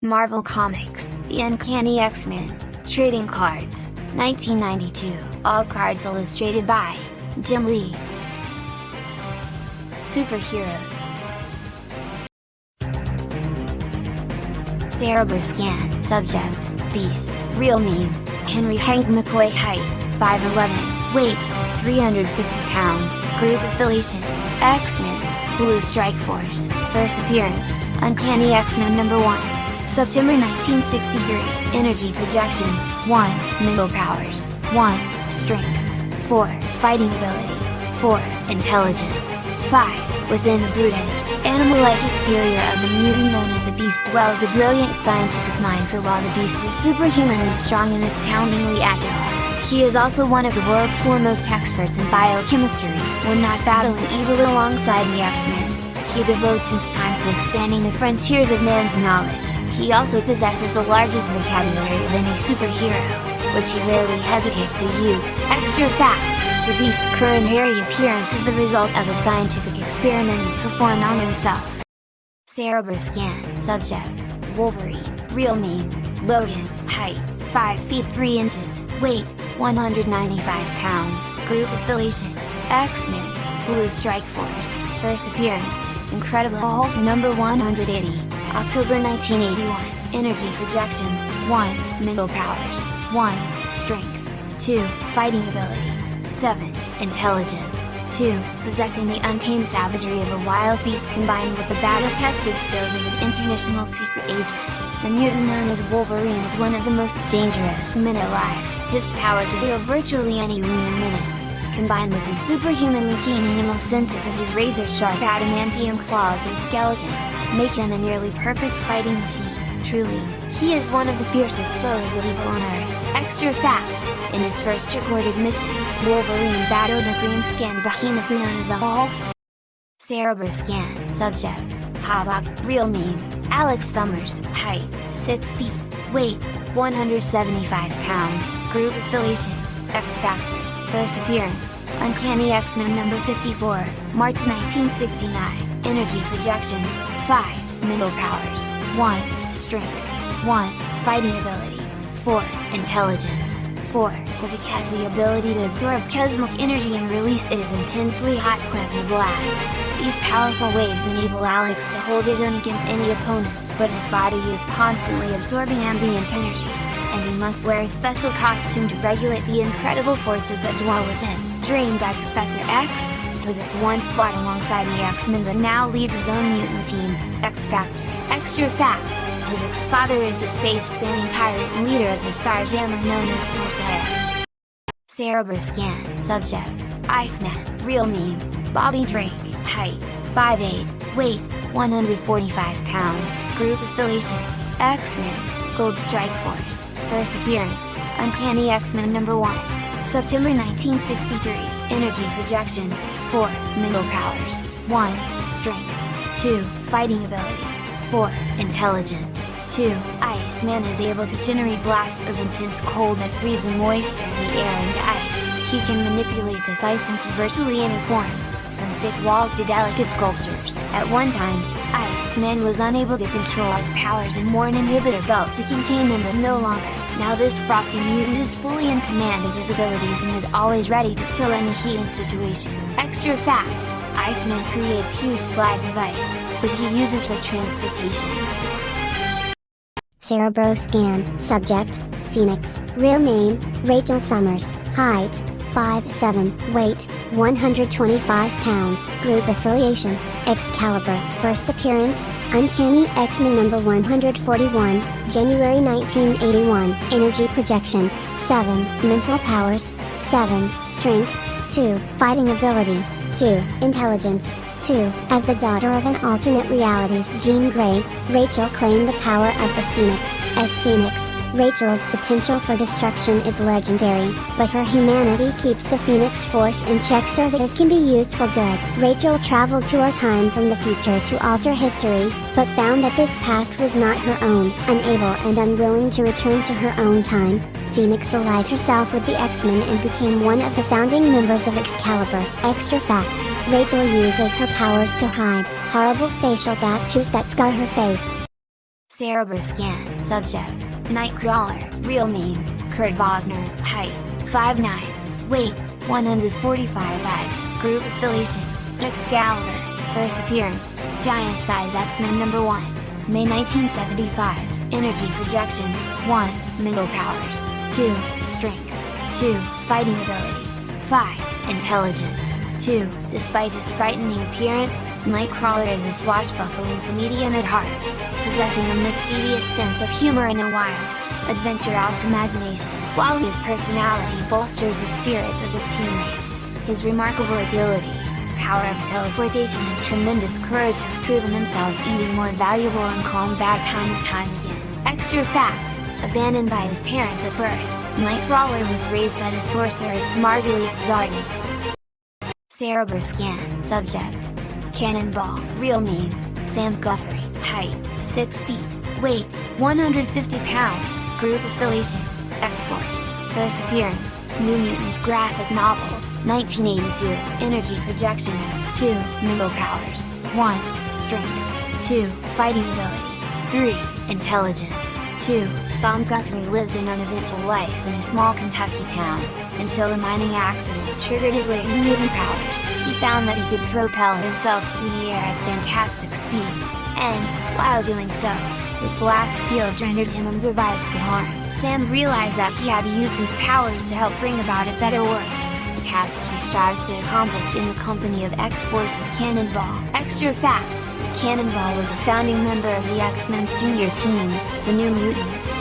Marvel Comics, The Uncanny X-Men, Trading Cards, 1992, all cards illustrated by Jimlee. Superheroes. SIRYN, Subject, Beast, Real Name, Henry Hank McCoy. Height, 5'11", Weight, 350 pounds. Group Affiliation, X-Men, Blue Strike Force. First Appearance, Uncanny X-Men #1. September 1963, Energy Projection, 1, Mental Powers, 1, Strength, 4, Fighting Ability, 4, Intelligence, 5, within the brutish, animal-like exterior of the mutant known as the Beast dwells a brilliant scientific mind. For while the Beast is superhumanly strong and astoundingly agile, he is also one of the world's foremost experts in biochemistry. When not battling evil alongside the X-Men, he devotes his time to expanding the frontiers of man's knowledge. He also possesses the largest vocabulary of any superhero, which he rarely hesitates to use. Extra fact: the Beast's current hairy appearance is the result of a scientific experiment he performed on himself. SIRYN, Subject, Wolverine. Real Name, Logan. Height, 5 feet 3 inches. Weight, 195 pounds. Group Affiliation, X-Men, Blue Strike Force. First Appearance, Incredible Hulk #180, October 1981. Energy Projection, 1, Mental Powers, 1, Strength, 2, Fighting Ability, 7, Intelligence, 2, possessing the untamed savagery of a wild beast combined with the battle-tested skills of an international secret agent. The mutant known as Wolverine is one of the most dangerous men alive. His power to heal virtually any wound in minutes, combined with his superhumanly keen animal senses and his razor-sharp adamantium claws and skeleton, make him a nearly perfect fighting machine. Truly, he is one of the fiercest foes of evil on Earth. Extra fact: in his first recorded mission, Wolverine battled a green-skinned behemoth known as a Hulk. SIRYN, Subject, Havoc. Real Name, Alex Summers. Height, 6 feet. Weight, 175 pounds. Group Affiliation, X Factor. First Appearance, Uncanny X-Men #54, March 1969. Energy Projection, 5, Mental Powers, 1, Strength, 1, Fighting Ability, 4, Intelligence, 4, He has the ability to absorb cosmic energy and release it as intensely hot plasma blasts. These powerful waves enable Alex to hold his own against any opponent, but his body is constantly absorbing ambient energy, and he must wear a special costume to regulate the incredible forces that dwell within. Dreamed by Professor X, who once fought alongside the X-Men but now leads his own mutant team, X Factor. Extra fact: Havoc father is the space-spanning pirate and leader of the Star Jammer known as Corsair. SIRYN, Subject, Iceman. Real Name, Bobby Drake. Height, 5'8", Weight, 145 pounds. Group Affiliation, X-Men, Gold Strike Force. First Appearance, Uncanny X-Men #1, September 1963. Energy Projection, 4, Mental Powers, 1, Strength, 2, Fighting Ability, 4, Intelligence, 2. Iceman is able to generate blasts of intense cold that freeze the moisture in the air and ice. He can manipulate this ice into virtually any form, from thick walls to delicate sculptures. At one time, Iceman was unable to control his powers and wore an inhibitor belt to contain them, but no longer. Now this frosty mutant is fully in command of his abilities and is always ready to chill any heating situation. Extra fact: Iceman creates huge slides of ice, which he uses for transportation. SIRYN, Subject, Phoenix. Real Name, Rachel Summers. Height, 5'7", Weight, 125 pounds. Group Affiliation, Excalibur. First Appearance, Uncanny X-Men #141, January 1981. Energy Projection, 7, Mental Powers, 7, Strength, 2, Fighting Ability, 2, Intelligence, 2. As the daughter of an alternate reality's Jean Grey, Rachel claimed the power of the Phoenix. As Phoenix, Rachel's potential for destruction is legendary, but her humanity keeps the Phoenix Force in check so that it can be used for good. Rachel traveled to our time from the future to alter history, but found that this past was not her own. Unable and unwilling to return to her own time, Phoenix allied herself with the X-Men and became one of the founding members of Excalibur. Extra fact: Rachel uses her powers to hide horrible facial tattoos that scar her face. Cerebral Scan, Subject, Nightcrawler, Real Name, Kurt Wagner, Height, 5'9", Weight, 145 X, Group Affiliation, Excalibur, First Appearance, Giant Size X-Men number 1, May 1975, Energy Projection, 1, Mental Powers, 2, Strength, 2, Fighting Ability, 5, Intelligence, 2, despite his frightening appearance, Nightcrawler is a swashbuckling comedian at heart, possessing a mischievous sense of humor and a wild, adventurous imagination, while his personality bolsters the spirits of his teammates. His remarkable agility, power of teleportation and tremendous courage have proven themselves even more valuable in combat time and time again. Extra fact, abandoned by his parents at birth, Nightcrawler was raised by the sorceress Marvelous Ardent. Cerebral Scan, Subject, Cannonball, Real Name, Sam Guthrie, Height, 6 feet, Weight, 150 pounds, Group Affiliation, X-Force, First Appearance, New Mutants Graphic Novel, 1982, Energy Projection, 2, Mental Powers, 1, Strength, 2, Fighting Ability, 3, Intelligence, 2, Sam Guthrie lived an uneventful life in a small Kentucky town, until a mining accident triggered his latent mutant powers. He found that he could propel himself through the air at fantastic speeds, and, while doing so, his blast field rendered him impervious to harm. Sam realized that he had to use his powers to help bring about a better world, a task he strives to accomplish in the company of X-Force's Cannonball. Extra fact, Cannonball was a founding member of the X-Men's junior team, the New Mutants.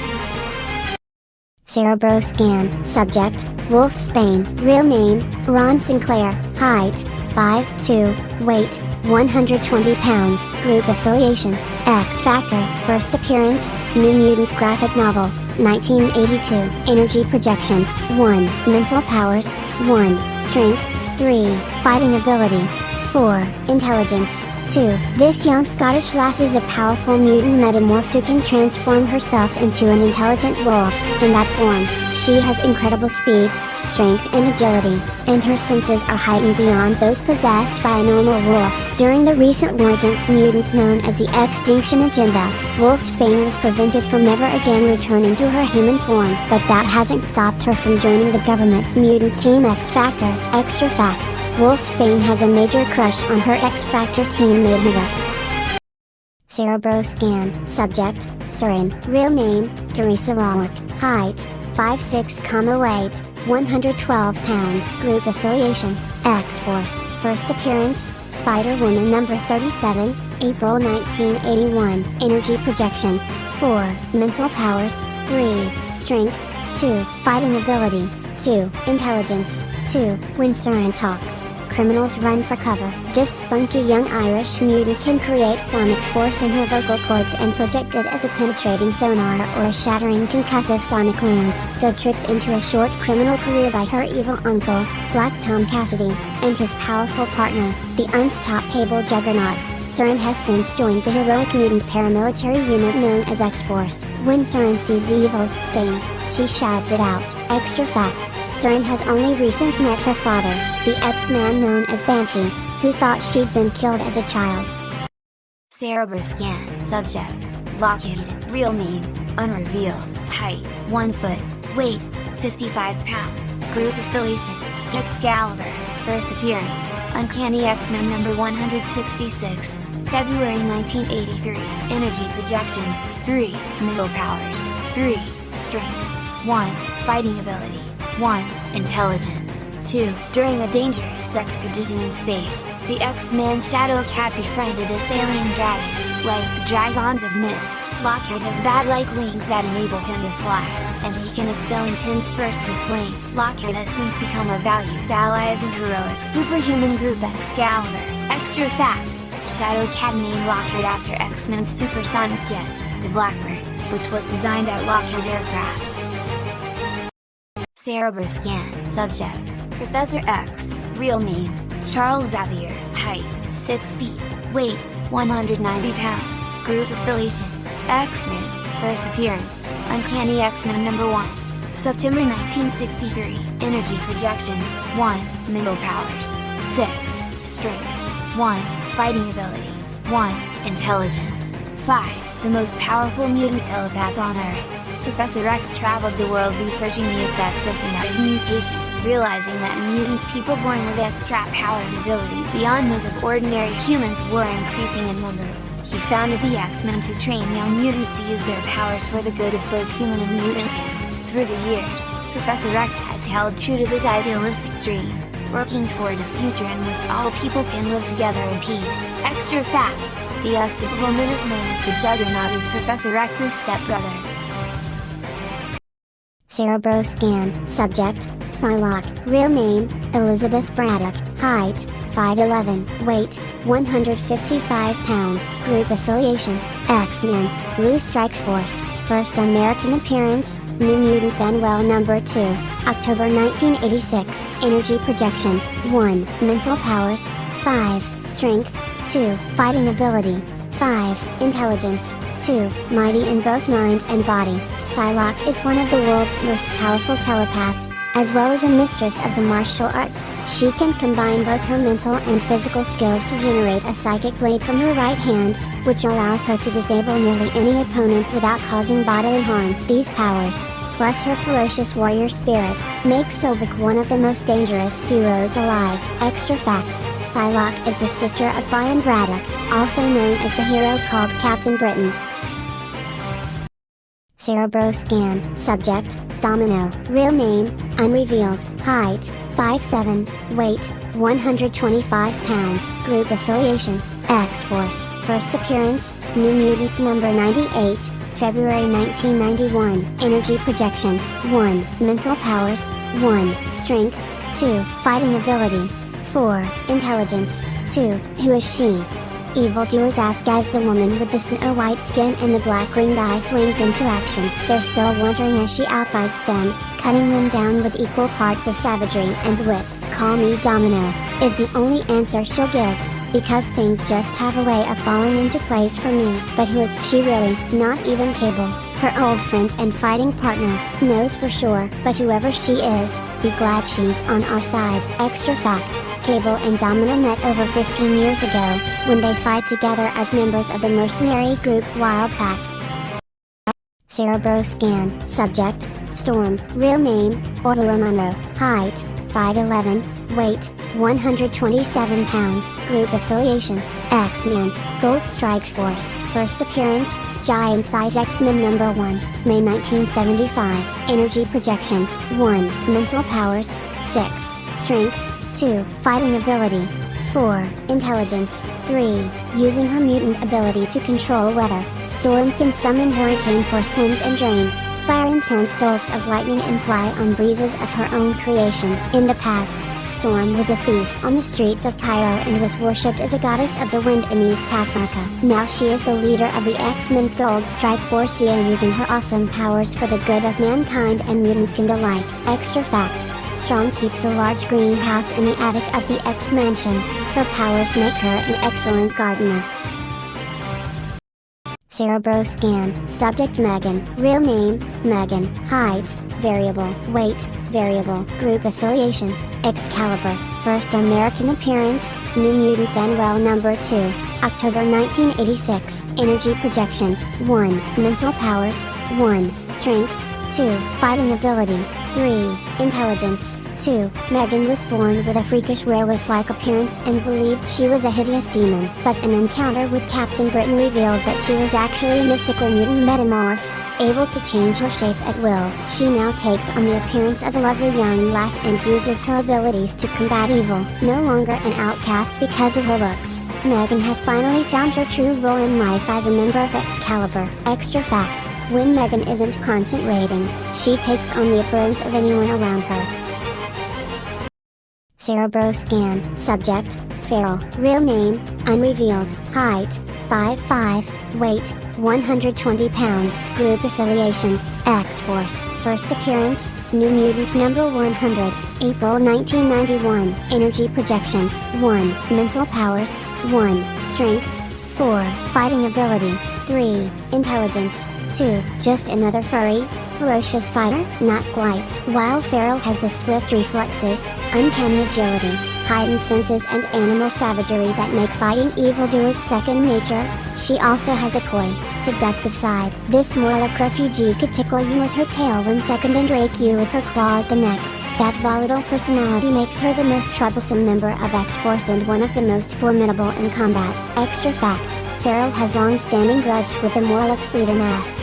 Cerebro Scan, Subject, WOLFSBANE, Real Name, Ron Sinclair, Height, 5'2", Weight, 120 pounds, Group Affiliation, X Factor, First Appearance, New Mutants Graphic Novel, 1982, Energy Projection, 1, Mental Powers, 1, Strength, 3, Fighting Ability, 4, Intelligence, 2. This young Scottish lass is a powerful mutant metamorph who can transform herself into an intelligent wolf. In that form, she has incredible speed, strength and agility, and her senses are heightened beyond those possessed by a normal wolf. During the recent war against mutants known as the Extinction Agenda, WOLFSBANE was prevented from ever again returning to her human form, but that hasn't stopped her from joining the government's mutant team X Factor. Extra fact, WOLFSBANE has a major crush on her X Factor teammate Nita. Cerebro Scan, Subject, SIRYN, Real Name, Teresa Rawak, Height, 5'6", Weight, 112 pounds, Group Affiliation, X-Force, First Appearance, Spider-Woman number 37, April 1981, Energy Projection, 4, Mental Powers, 3, Strength, 2, Fighting Ability, 2, Intelligence, 2, when SIRYN talks, criminals run for cover. This spunky young Irish mutant can create sonic force in her vocal cords and project it as a penetrating sonar or a shattering concussive sonic lance. Though tricked into a short criminal career by her evil uncle, Black Tom Cassidy, and his powerful partner, the unstoppable Juggernaut, SIRYN has since joined the heroic mutant paramilitary unit known as X-Force. When SIRYN sees the evil's stain, she shouts it out. Extra fact, SIRYN has only recently met her father, the X-Man known as Banshee, who thought she'd been killed as a child. Cerebral Scan, Subject, Lockheed, Real Name, Unrevealed, Height, 1 foot, Weight, 55 pounds, Group Affiliation, Excalibur, First Appearance, Uncanny X-Men number 166, February 1983, Energy Projection, 3, Mental Powers, 3, Strength, 1, Fighting Ability, 1, Intelligence, 2. During a dangerous expedition in space, the X-Men Shadow Cat befriended this alien dragon. Like the dragons of myth, Lockheed has bat-like wings that enable him to fly, and he can expel intense bursts of flame. Lockheed has since become a valued ally of the heroic superhuman group Excalibur. Extra fact, Shadow Cat named Lockheed after X-Men's supersonic jet, the Blackbird, which was designed at Lockheed Aircraft. Cerebral Scan, Subject, Professor X, Real Name, Charles Xavier, Height, 6 feet, Weight, 190 pounds, Group Affiliation, X-Men, First Appearance, Uncanny X-Men number 1, September 1963, Energy Projection, 1, Mental Powers, 6, Strength, 1, Fighting Ability, 1, Intelligence, 5, the most powerful mutant telepath on Earth. Professor X traveled the world researching the effects of genetic mutation, realizing that mutants, people born with extra power and abilities beyond those of ordinary humans, were increasing in number. He founded the X-Men to train young mutants to use their powers for the good of both human and mutant. Through the years, Professor X has held true to this idealistic dream, working toward a future in which all people can live together in peace. Extra fact: the Aztec woman is known as the Juggernaut, is Professor X's stepbrother. Cerebro scan. Subject: Psylocke. Real name: Elizabeth Braddock. Height: 5'11", weight: 155 pounds. Group affiliation: X-Men, Blue Strike Force. First American appearance: New Mutants and Well number 2, October 1986. Energy projection: 1. Mental powers: 5. Strength: 2. Fighting ability: 5. Intelligence: 2. Mighty in both mind and body. Psylocke is one of the world's most powerful telepaths, as well as a mistress of the martial arts. She can combine both her mental and physical skills to generate a psychic blade from her right hand, which allows her to disable nearly any opponent without causing bodily harm. These powers, plus her ferocious warrior spirit, make Sobek one of the most dangerous heroes alive. Extra fact: Psylocke is the sister of Brian Braddock, also known as the hero called Captain Britain. Cerebro scan. Subject: Domino. Real name: unrevealed. Height: 5'7", weight: 125 pounds. Group affiliation: X-Force. First appearance: New Mutants number 98, February 1991. Energy projection: 1. Mental powers: 1. Strength: 2. Fighting ability: 4. Intelligence: 2. Who is she? Evildoers ask as the woman with the snow-white skin and the black-ringed eye swings into action. They're still wondering as she outfights them, cutting them down with equal parts of savagery and wit. "Call me Domino," is the only answer she'll give, because things just have a way of falling into place for me. But who is she really? Not even Cable, her old friend and fighting partner, knows for sure. But whoever she is, be glad she's on our side. Extra fact: Cable and Domino met over 15 years ago, when they fight together as members of the mercenary group Wild Pack. Cerebro scan. Subject: Storm. Real name: Ororo Monroe. Height: 5'11", weight: 127 pounds. Group affiliation: X-Men, Gold Strike Force. First appearance: Giant Size X-Men number 1, May 1975. Energy projection: 1. Mental powers: 6. Strength: 2. Fighting ability: 4. Intelligence: 3. Using her mutant ability to control weather, Storm can summon hurricane force winds and rain, fire intense bolts of lightning, and fly on breezes of her own creation. In the past, Storm was a thief on the streets of Cairo and was worshipped as a goddess of the wind in East Africa. Now she is the leader of the X-Men's Gold Strike Force, using her awesome powers for the good of mankind and mutant kind alike. Extra fact: Storm keeps a large greenhouse in the attic of the X-Mansion. Her powers make her an excellent gardener. Cerebro scan. Subject: Megan. Real name: Megan. Height: variable. Weight: variable. Group affiliation: Excalibur. First American appearance: New Mutants and Well number 2, October 1986. Energy projection: 1. Mental powers: 1. Strength: 2. Fighting ability: 3. Intelligence: 2. Megan was born with a freakish werewolf-like appearance and believed she was a hideous demon. But an encounter with Captain Britain revealed that she was actually a mystical mutant metamorph, able to change her shape at will. She now takes on the appearance of a lovely young lass and uses her abilities to combat evil. No longer an outcast because of her looks, Megan has finally found her true role in life as a member of Excalibur. Extra fact: when Megan isn't concentrating, she takes on the appearance of anyone around her. Cerebro scan. Subject: Feral. Real name: unrevealed. Height: 5'5", weight: 120 pounds. Group affiliation: X-Force. First appearance: New Mutants number 100, April 1991. Energy projection: 1. Mental powers: 1. Strength: 4. Fighting ability: 3. Intelligence: 2. Just another furry, ferocious fighter? Not quite. While Feral has the swift reflexes, uncanny agility, heightened senses and animal savagery that make fighting evildoers second nature. She also has a coy, seductive side. This Morlock refugee could tickle you with her tail one second and rake you with her claws the next. That volatile personality makes her the most troublesome member of X-Force and one of the most formidable in combat. Extra fact, Farrell has long-standing grudge with the Morlock's leader Mask.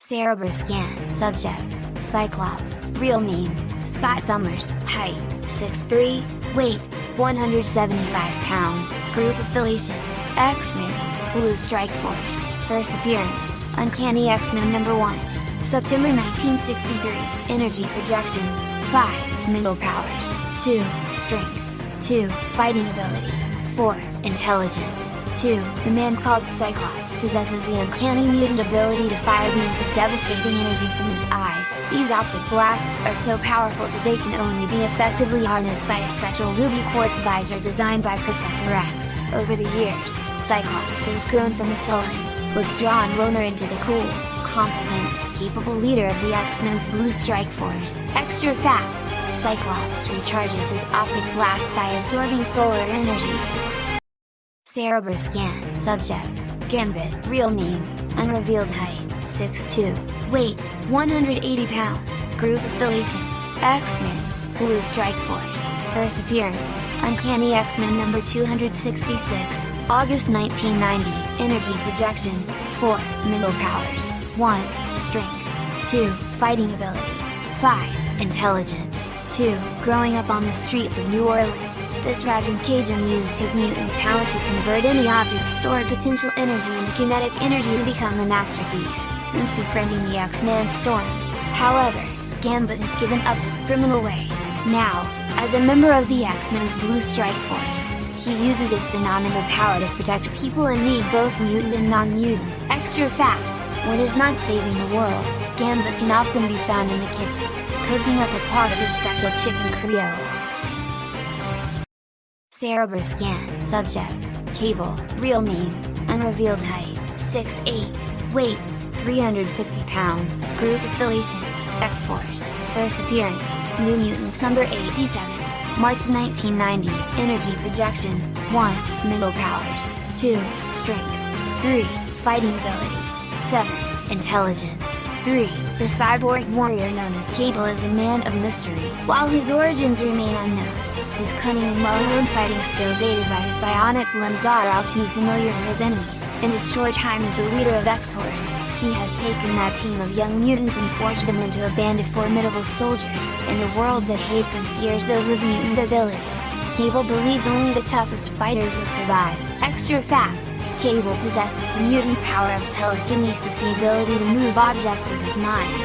Cerebroscan. Subject: Cyclops. Real name: Scott Summers. Height: 6'3", weight: 175 pounds. Group affiliation: X-Men, Blue Strike Force. First appearance: Uncanny X-Men #1. September 1963. Energy projection: 5 mental powers, 2 strength, 2 fighting ability, 4 intelligence. 2. The man called Cyclops possesses the uncanny mutant ability to fire beams of devastating energy from his eyes. These optic blasts are so powerful that they can only be effectively harnessed by a special ruby quartz visor designed by Professor X. Over the years, Cyclops has grown from a sullen, withdrawn loner into the cool, confident, capable leader of the X-Men's Blue Strike Force. Extra fact: Cyclops recharges his optic blast by absorbing solar energy. Cerebroscan. Subject: Gambit. Real name: Unrevealed. Height: 6'2", weight: 180 pounds. Group affiliation: X-Men, Blue Strike Force. First appearance: Uncanny X-Men #266, August 1990. Energy projection: 4 mental powers, 1 strength, 2 fighting ability, 5 intelligence. 2. Growing up on the streets of New Orleans, this raging Cajun used his mutant talent to convert any object's stored potential energy into kinetic energy to become the master thief. Since befriending the X-Men Storm, however, Gambit has given up his criminal ways. Now, as a member of the X-Men's Blue Strike Force, he uses his phenomenal power to protect people in need, both mutant and non-mutant. Extra fact: when he's not saving the world, Gambit can often be found in the kitchen, cooking up a part of his special chicken creole. Cerebroscan. Subject: Cable. Real name: Unrevealed. Height: 6'8", weight: 350 pounds. Group affiliation: X-Force. First appearance: New Mutants #87, March 1990. Energy projection: 1 mental powers, 2 strength, 3 fighting ability, 7 intelligence. 3. The cyborg warrior known as Cable is a man of mystery. While his origins remain unknown, his cunning and well-known fighting skills aided by his bionic limbs are all too familiar to his enemies. In his short time as the leader of X-Force, he has taken that team of young mutants and forged them into a band of formidable soldiers. In a world that hates and fears those with mutant abilities, Cable believes only the toughest fighters will survive. Extra fact: Cable possesses the mutant power of telekinesis, the ability to move objects with his mind.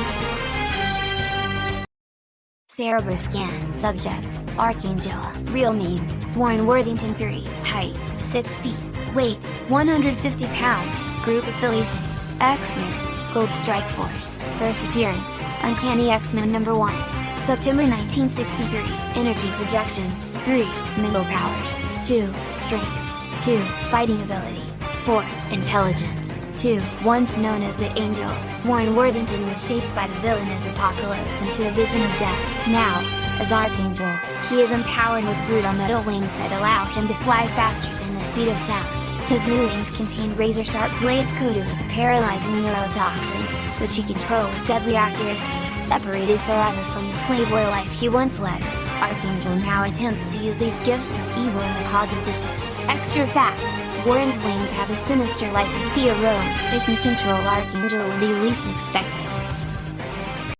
Cerebroscan. Subject: Archangel. Real name: Warren Worthington III. Height: 6 feet. Weight: 150 pounds. Group affiliation: X-Men, Gold Strike Force. First appearance: Uncanny X-Men #1. September 1963. Energy projection: 3 mental powers, 2 strength, 2 fighting ability, 4 intelligence. 2. Once known as the Angel, Warren Worthington was shaped by the villainous Apocalypse into a vision of death. Now, as Archangel, he is empowered with brutal metal wings that allow him to fly faster than the speed of sound. His new wings contain razor-sharp blades coated with a paralyzing neurotoxin, which he can throw with deadly accuracy. Separated forever from the playboy life he once led, Archangel now attempts to use these gifts of evil in the cause of justice. Extra fact: Warren's wings have a sinister life of theorem. They can control Archangel when they least expect it.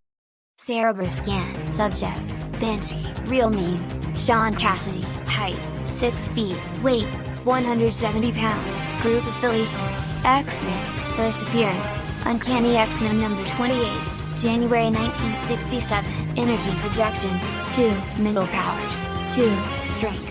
Cerebroscan. Subject: Banshee. Real name: Sean Cassidy. Height: 6 feet. Weight: 170 pounds. Group affiliation: X-Men. First appearance: Uncanny X-Men #28, January 1967. Energy projection: 2 mental powers, 2 strength,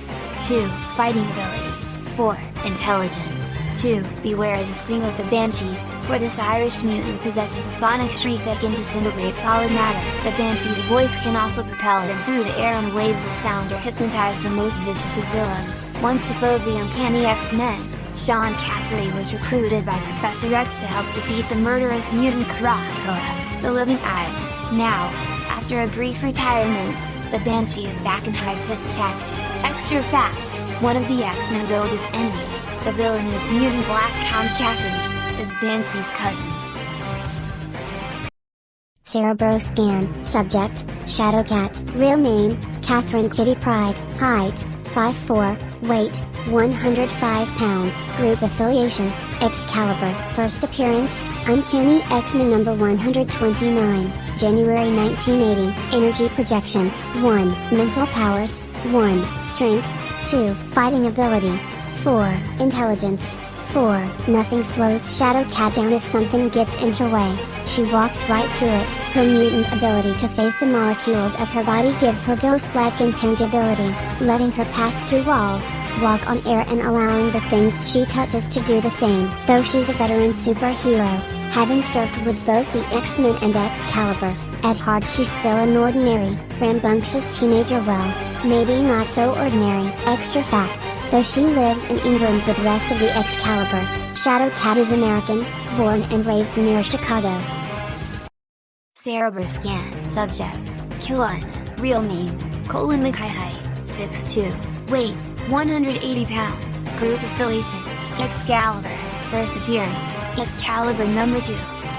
2 fighting ability, 4 intelligence. 2. Beware the scream of the Banshee, for this Irish mutant possesses a sonic shriek that can disintegrate solid matter. The Banshee's voice can also propel them through the air on waves of sound or hypnotize the most vicious of villains. Once to foe the Uncanny X-Men, Sean Cassidy was recruited by Professor X to help defeat the murderous mutant Krakoa, the Living Eye. Now, After a brief retirement, the Banshee is back in high-pitched action. Extra fact, one of the X-Men's oldest enemies, the villainous mutant Black Tom Cassidy, is Banshee's cousin. Scan. Subject, Shadowcat. Real name, Catherine Kitty Pride. Height, 5'4", weight, 105 pounds. Group affiliation, Excalibur. First appearance, Uncanny X-Men number 129, January 1980. Energy projection, 1. Mental powers, 1. Strength, 2. Fighting ability, 4. Intelligence, 4. Nothing slows Shadowcat down if something gets in her way. She walks right through it. Her mutant ability to face the molecules of her body gives her ghost-like intangibility, letting her pass through walls, walk on air and allowing the things she touches to do the same. Though she's a veteran superhero, having served with both the X-Men and Excalibur, at heart she's still an ordinary, rambunctious teenager. Well, maybe not so ordinary. Extra fact, though she lives in England with the rest of the Excalibur, Shadowcat is American, born and raised near Chicago. Scan. Subject, Kilun. Real name, Colin McKay. 6'2", weight, 180 pounds. Group affiliation, Excalibur. First appearance, Excalibur number 2,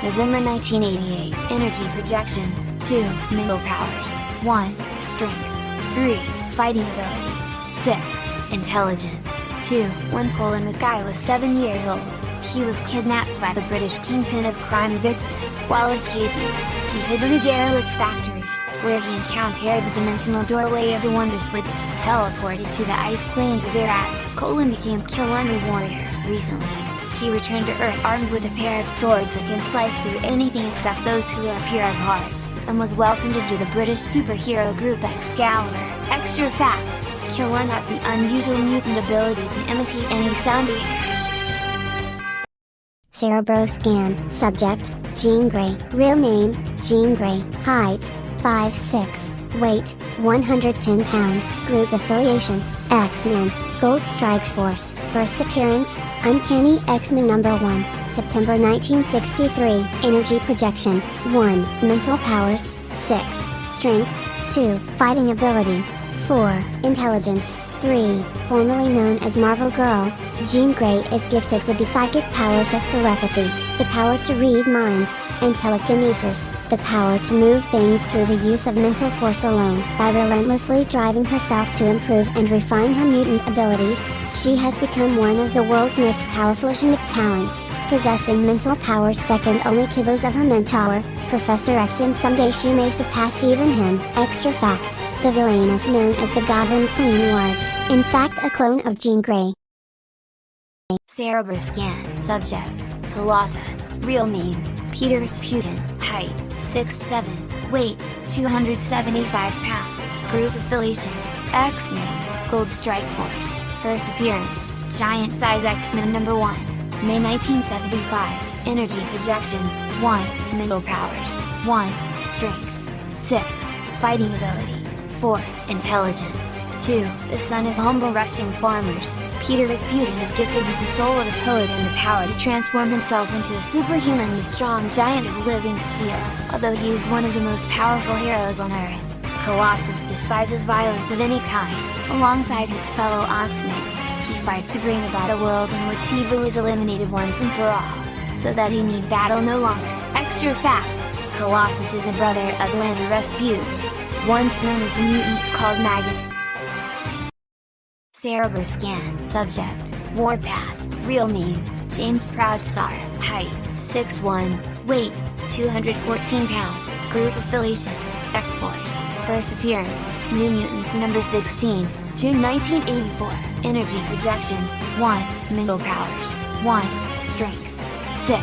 November 1988. Energy projection, 2. Mental powers, 1. Strength, 3. Fighting ability, 6. Intelligence, 2. When Colin McKay was 7 years old, he was kidnapped by the British kingpin of crime Vixen. While escaping, he hid in a derelict factory, where he encountered the dimensional doorway of the Wonder Switch, teleported to the ice plains of Iraq. Colin became Kilun warrior. Recently, he returned to Earth armed with a pair of swords that can slice through anything except those who are pure of heart, and was welcomed into the British superhero group Excalibur. Extra fact, Kilun has the unusual mutant ability to imitate any sound he hears. Scan. Subject, Jean Grey. Real name, Jean Grey. Height, 5'6", weight, 110 pounds. Group affiliation, X-Men, Gold Strike Force. First appearance, Uncanny X-Men number 1, September 1963. Energy projection, 1. Mental powers, 6. Strength, 2. Fighting ability, 4. Intelligence, 3. Formerly known as Marvel Girl, Jean Grey is gifted with the psychic powers of telepathy, the power to read minds, and telekinesis, the power to move things through the use of mental force alone. By relentlessly driving herself to improve and refine her mutant abilities, she has become one of the world's most powerful genetic talents, possessing mental powers second only to those of her mentor, Professor X, and someday she may surpass even him. Extra fact, the villain is known as the Goblin Queen was, in fact, a clone of Jean Grey. Scan. Subject, Colossus. Real name, Peter Rasputin. Height, 6'7", weight, 275 pounds. Group affiliation, X-Men, Gold Strike Force. First appearance, Giant Size X-Men number 1, May 1975. Energy projection, 1. Mental powers, 1. Strength, 6. Fighting ability, 4. Intelligence, 2. The son of humble Russian farmers, Peter Rasputin is gifted with the soul of a poet and the power to transform himself into a superhumanly strong giant of living steel. Although he is one of the most powerful heroes on Earth, Colossus despises violence of any kind. Alongside his fellow X-Men, he fights to bring about a world in which evil is eliminated once and for all, so that he need battle no longer. Extra fact, Colossus is a brother of Lana Rasputin, once known as the mutant called Maggot. Scan. Subject, Warpath. Real name, James Proudstar. Height, 6'1", weight, 214 pounds. Group affiliation, X-Force. First appearance, New Mutants number 16, June 1984. Energy projection, 1. Mental powers, 1. Strength, 6.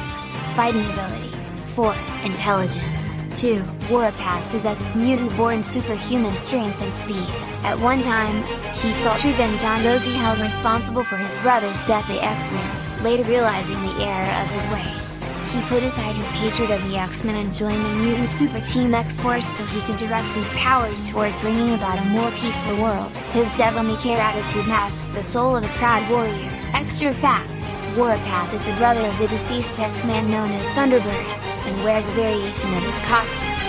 Fighting ability, 4. Intelligence, 2. Warpath possesses mutant-born superhuman strength and speed. At one time, he sought revenge on those he held responsible for his brother's death, the X-Men. Later realizing the error of his ways, he put aside his hatred of the X-Men and joined the mutant super team X-Force so he could direct his powers toward bringing about a more peaceful world. His devil-may-care attitude masks the soul of a proud warrior. Extra fact, Warpath is the brother of the deceased X-Man known as Thunderbird, and wears a variation of his costume.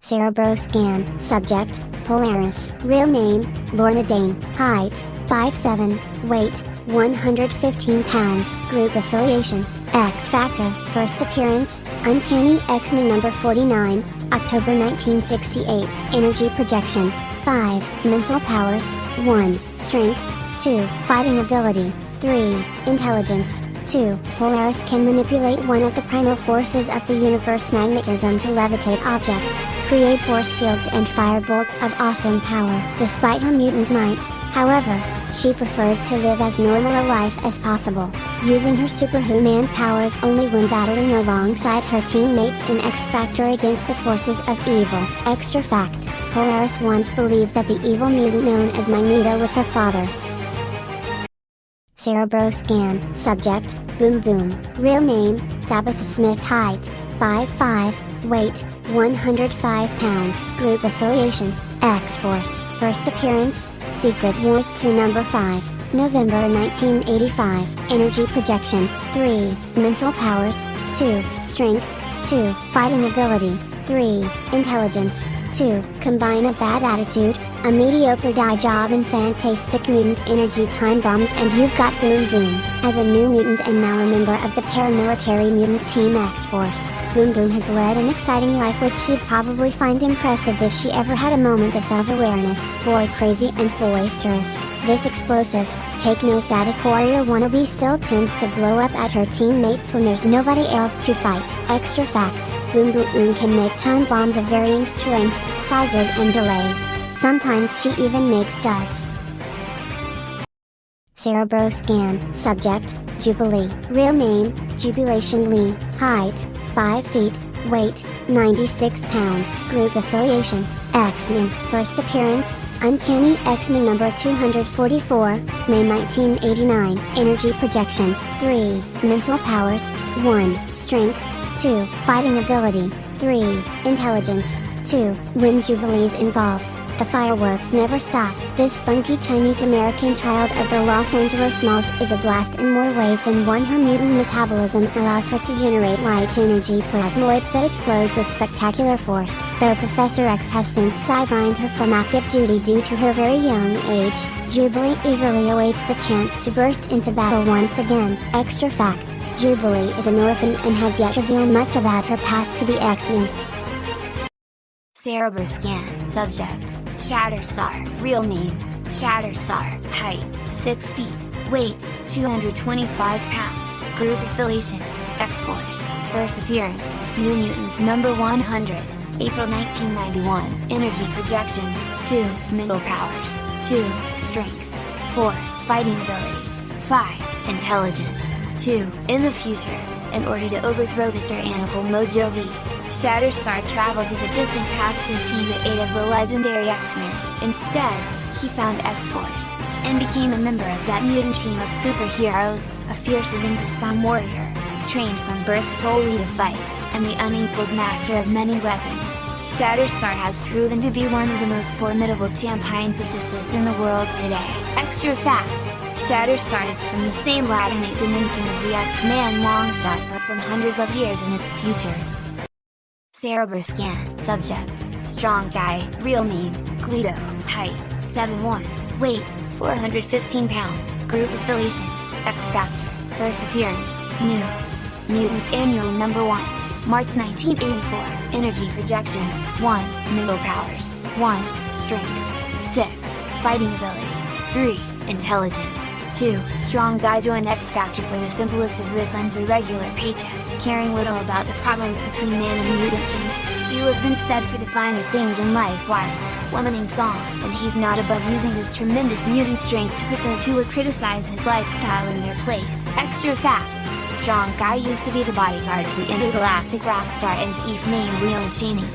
Cerebroscan, subject, Polaris, real name, Lorna Dane, height, 5'7", weight, 115 pounds, group affiliation, X Factor, first appearance, Uncanny X-Men number 49, October 1968, energy projection, 5, mental powers, 1, strength, 2, fighting ability, 3, intelligence, 2. Polaris can manipulate one of the primal forces of the universe, magnetism, to levitate objects, create force fields and fire bolts of awesome power. Despite her mutant might, however, she prefers to live as normal a life as possible, using her superhuman powers only when battling alongside her teammates in X Factor against the forces of evil. Extra fact, Polaris once believed that the evil mutant known as Magneto was her father. Cerebroscan, subject, Boom Boom, real name, Tabitha Smith, height, 5'5", weight, 105 pounds, group affiliation, X-Force, first appearance, Secret Wars 2 number 5, November 1985, energy projection, 3, mental powers, 2, strength, 2, fighting ability, 3, intelligence, 2, combine a bad attitude, a mediocre dye job and fantastic mutant energy time bombs and you've got Boom Boom. As a new mutant and now a member of the paramilitary mutant team X-Force, Boom Boom has led an exciting life which she'd probably find impressive if she ever had a moment of self-awareness. Boy crazy and boisterous, this explosive, take no static warrior wannabe still tends to blow up at her teammates when there's nobody else to fight. Extra fact, Boom Boom can make time bombs of varying strength, sizes and delays. Sometimes she even makes studs. Cerebroscan, subject, Jubilee, real name, Jubilation Lee, height, 5 feet, weight, 96 pounds, group affiliation, X-Men, first appearance, Uncanny X-Men number 244, May 1989, energy projection, 3, mental powers, 1, strength, 2, fighting ability, 3, intelligence, 2, when Jubilee's involved, the fireworks never stop. This spunky Chinese-American child of the Los Angeles malls is a blast in more ways than one. Her mutant metabolism allows her to generate light energy plasmoids that explode with spectacular force. Though Professor X has since sidelined her from active duty due to her very young age, Jubilee eagerly awaits the chance to burst into battle once again. Extra fact, Jubilee is an orphan and has yet to reveal much about her past to the X-Men. Cerebroscan, subject, Shatterstar, real name, Shatterstar, height, 6 feet, weight, 225 pounds, group affiliation, X-Force, first appearance, New Mutants number 100, April 1991, energy projection, 2, mental powers, 2, strength, 4, fighting ability, 5, intelligence, 2, in the future, in order to overthrow the tyrannical Mojo V, Shatterstar traveled to the distant past to obtain the aid of the legendary X-Men. Instead, he found X-Force, and became a member of that mutant team of superheroes, a fierce and imprecise warrior, trained from birth solely to fight, and the unequaled master of many weapons. Shatterstar has proven to be one of the most formidable champions of justice in the world today. Extra fact, Shatterstar is from the same Latinate dimension of the X-Man Longshot but from hundreds of years in its future. Cerebroscan, subject, Strong Guy, real name, Guido, height, 7'1", weight, 415 pounds, group affiliation, X Factor, first appearance, New Mutants annual number 1, March 1984, energy projection, 1, mental powers, 1, strength, 6, fighting ability, 3, intelligence, 2, Strong Guy joined X Factor for the simplest of reasons: a regular paycheck, caring little about the problems between man and mutant king. He lives instead for the finer things in life, like woman and song, and he's not above using his tremendous mutant strength to put those who would criticize his lifestyle in their place. Extra fact, Strong Guy used to be the bodyguard of the intergalactic rock star and thief named Leon Cheney.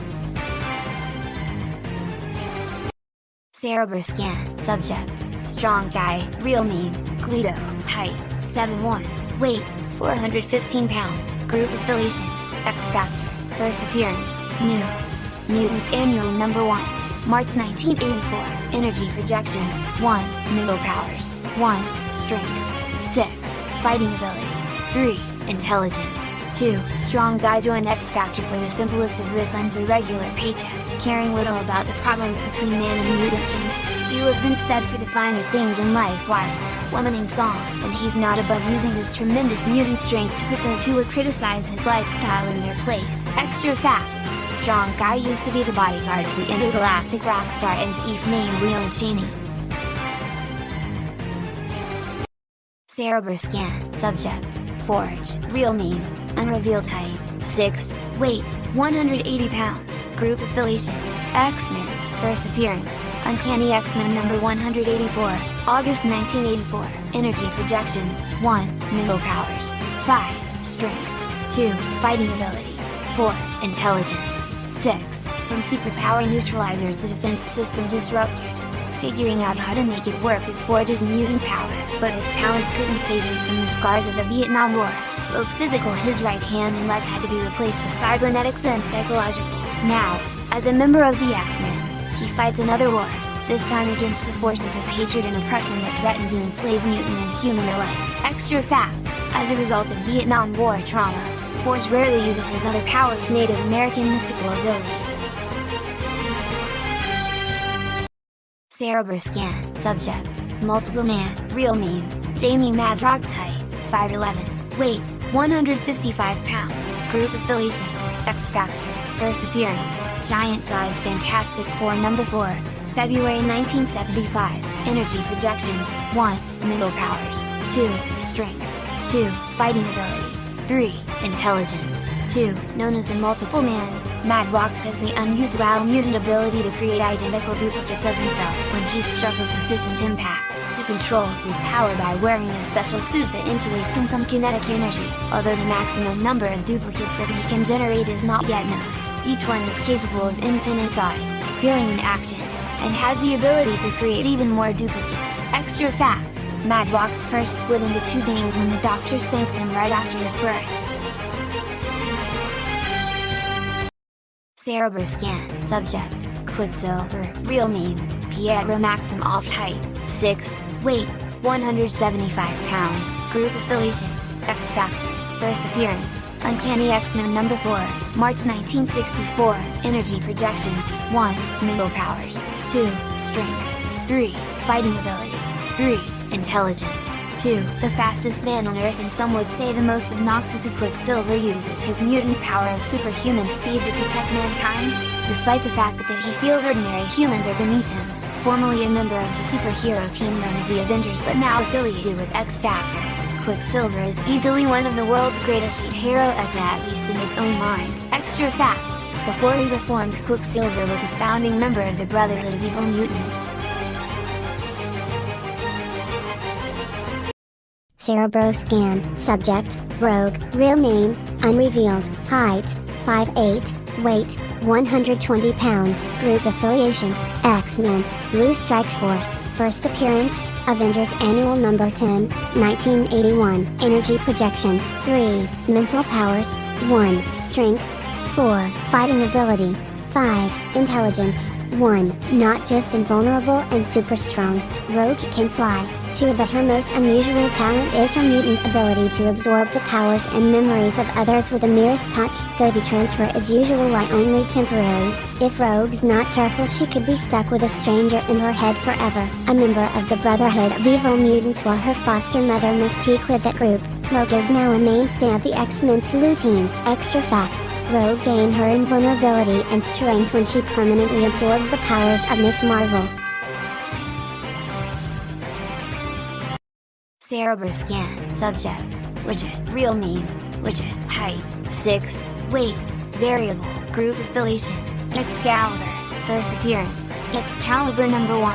Cerebroscan, subject, Strong Guy, real name, Guido, height, 7'1", weight, 415 pounds, group affiliation, X Factor, first appearance, New Mutants annual number 1, March 1984, energy projection, 1, mental powers, 1, strength, 6, fighting ability, 3, intelligence, 2. Strong guy joined X Factor for the simplest of reasons: a regular paycheck, caring little about the problems between man and mutant king. He lives instead for the finer things in life, while woman in song, and he's not above using his tremendous mutant strength to put those who would criticize his lifestyle in their place. Extra fact: Strong Guy used to be the bodyguard of the intergalactic rock star and thief named Leon Cheney. Cerebro Scan. Subject: Forge. Real name: unrevealed. Height: 6, weight: 180 pounds. Group affiliation: X-Men. First appearance: Uncanny X-Men number 184, August 1984. Energy projection: 1, mental powers; 5, strength; 2, fighting ability; 4, intelligence; 6, from superpower neutralizers to defense system disruptors. Figuring out how to make it work is Forge's mutant power, but his talents couldn't save him from the scars of the Vietnam War. Both physical, his right hand and leg had to be replaced with cybernetics and psychological. Now, as a member of the X-Men, he fights another war, this time against the forces of hatred and oppression that threaten to enslave mutant and human alike. Extra fact: as a result of Vietnam War trauma, Forge rarely uses his other powers' Native American mystical abilities. Cerebro Scan. Subject: multiple man. Real name: Jamie Madrox. Height: 5'11", weight: 155 pounds. Group affiliation: X Factor. First appearance: Giant Size Fantastic Four number 4, February 1975. Energy projection: 1, mental powers; 2, strength; 2, fighting ability; 3, intelligence; 2, known as a multiple man. Madrox has the unusual mutant ability to create identical duplicates of himself. When he's struck with sufficient impact, he controls his power by wearing a special suit that insulates him from kinetic energy, although the maximum number of duplicates that he can generate is not yet known. Each one is capable of independent thought, feeling and action, and has the ability to create even more duplicates. Extra fact: Madrox first split into two beings when the doctor spanked him right after his birth. Cerebro Scan. Subject: Quicksilver. Real name: Pietro Maximoff. Height: 6, weight: 175 pounds. Group affiliation: X Factor. First appearance: Uncanny X-Men number 4, March 1964. Energy projection: 1, mental powers; 2, strength; 3, fighting ability; 3, intelligence; 2, the fastest man on Earth, and some would say the most obnoxious. Quicksilver uses his mutant power of superhuman speed to protect mankind, despite the fact that he feels ordinary humans are beneath him. Formerly a member of the superhero team known as the Avengers but now affiliated with X Factor, Quicksilver is easily one of the world's greatest heroes, at least in his own mind. Extra fact: before he reformed, Quicksilver was a founding member of the Brotherhood of Evil Mutants. Cerebro Scan. Subject: Rogue. Real name: unrevealed. Height: 5'8", weight: 120 pounds. Group affiliation: X-Men. Blue Strike Force. First appearance: Avengers Annual number 10, 1981. Energy projection: 3, mental powers; 1, strength; 4, fighting ability; 5, intelligence; 1, not just invulnerable and super strong, Rogue can fly. 2, but her most unusual talent is her mutant ability to absorb the powers and memories of others with the merest touch, though the transfer is usually only temporary. If Rogue's not careful, she could be stuck with a stranger in her head forever. A member of the Brotherhood of Evil Mutants while her foster mother Miss T quit that group, Rogue is now a mainstay of the X-Men's blue team. Extra fact: Rogue gained her invulnerability and strength when she permanently absorbed the powers of Miss Marvel. Cerebro Scan. Subject: Widget. Real name: Widget. Height: 6, weight: variable. Group affiliation: Excalibur. First appearance: Excalibur number 1,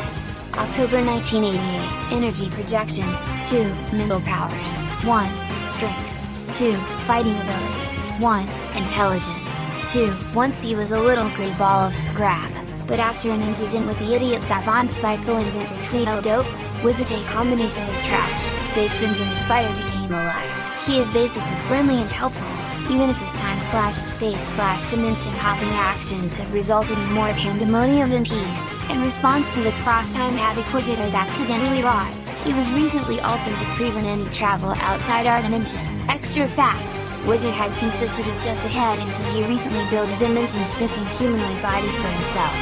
October 1988. Energy projection: 2, mental powers; 1, strength; 2, fighting ability; 1, intelligence; 2. Once he was a little grey ball of scrap, but after an incident with the idiot savant Psycho inventor Tweedledope, Widget, a combination of trash, big fins and a spider, became alive. He is basically friendly and helpful, even if his time/space/dimension hopping actions have resulted in more pandemonium than peace. In response to the cross-time havoc Widget has accidentally wrought, he was recently altered to prevent any travel outside our dimension. Extra fact: Wizard had consisted of just a head until he recently built a dimension-shifting humanoid body for himself.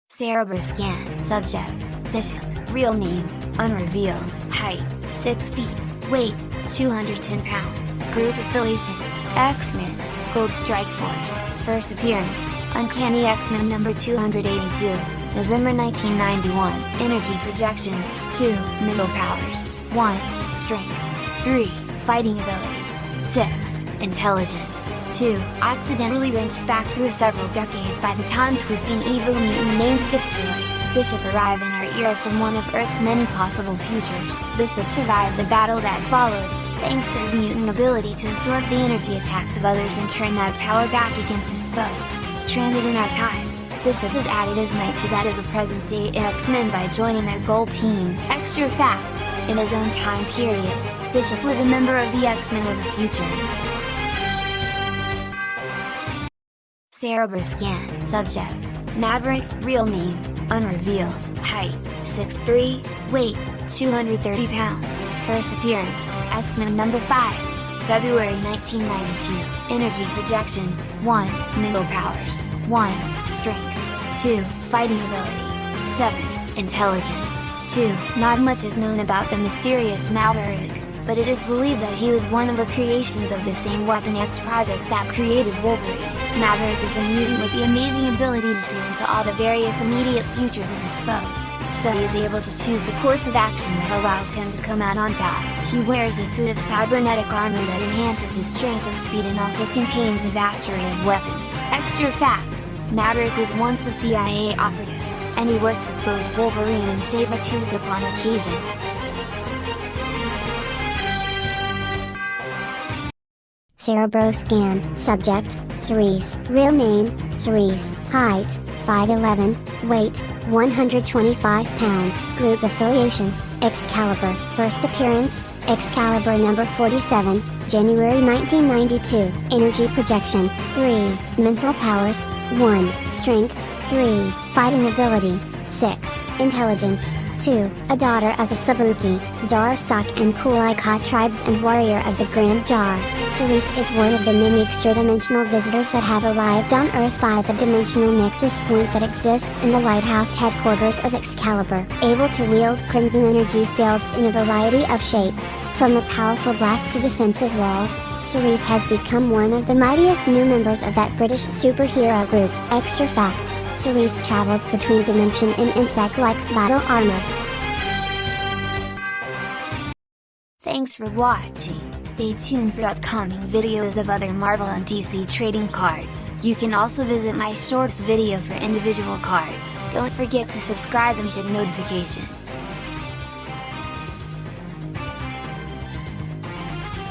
Cerebral scan. Subject: Bishop. Real name: unrevealed. Height: 6 feet. Weight: 210 pounds. Group affiliation: X-Men, Gold Strike Force. First appearance: Uncanny X-Men number 282, November 1991. Energy projection: 2 mental powers, 1 strength, 3 fighting ability, 6 intelligence, 2 accidentally wrenched back through several decades by the time-twisting evil mutant named Fitzroy. Bishop arrived in our era from one of Earth's many possible futures. Bishop survived the battle that followed, thanks to his mutant ability to absorb the energy attacks of others and turn that power back against his foes. Stranded in our time, Bishop has added his might to that of the present-day X-Men by joining their gold team. Extra fact: in his own time period, Bishop was a member of the X-Men of the future. Cerebral scan. Subject: Maverick. Real name: unrevealed. Height: 6'3", weight: 230 pounds. First appearance: X-Men number 5, February 1992. Energy projection: 1 mental powers, 1 strength, 2 fighting ability, 7 intelligence, 2. Not much is known about the mysterious Maverick, but it is believed that he was one of the creations of the same Weapon X project that created Wolverine. Maverick is a mutant with the amazing ability to see into all the various immediate futures of his foes, so he is able to choose the course of action that allows him to come out on top. He wears a suit of cybernetic armor that enhances his strength and speed and also contains a vast array of weapons. Extra fact: Maverick was once a CIA operative, and he worked with both Wolverine and Sabretooth upon occasion. Cerebro scan. Subject: Cerise. Real name: Cerise. Height: 5'11", weight: 125 pounds. Group affiliation: Excalibur. First appearance: Excalibur number 47, January 1992. Energy projection: 3 mental powers, 1 strength, 3 fighting ability, 6 intelligence, 2. A daughter of the Sabuki, Zarstock and Kuai-Ka tribes and warrior of the Grand Jar. Cerise is one of the many extra-dimensional visitors that have arrived on Earth via the dimensional nexus point that exists in the lighthouse headquarters of Excalibur. Able to wield crimson energy fields in a variety of shapes, from the powerful blast to defensive walls, Cerise has become one of the mightiest new members of that British superhero group. Extra fact: Cerise travels between dimension in insect-like battle armor. Thanks for watching. Stay tuned for upcoming videos of other Marvel and DC trading cards. You can also visit my shorts video for individual cards. Don't forget to subscribe and hit notification.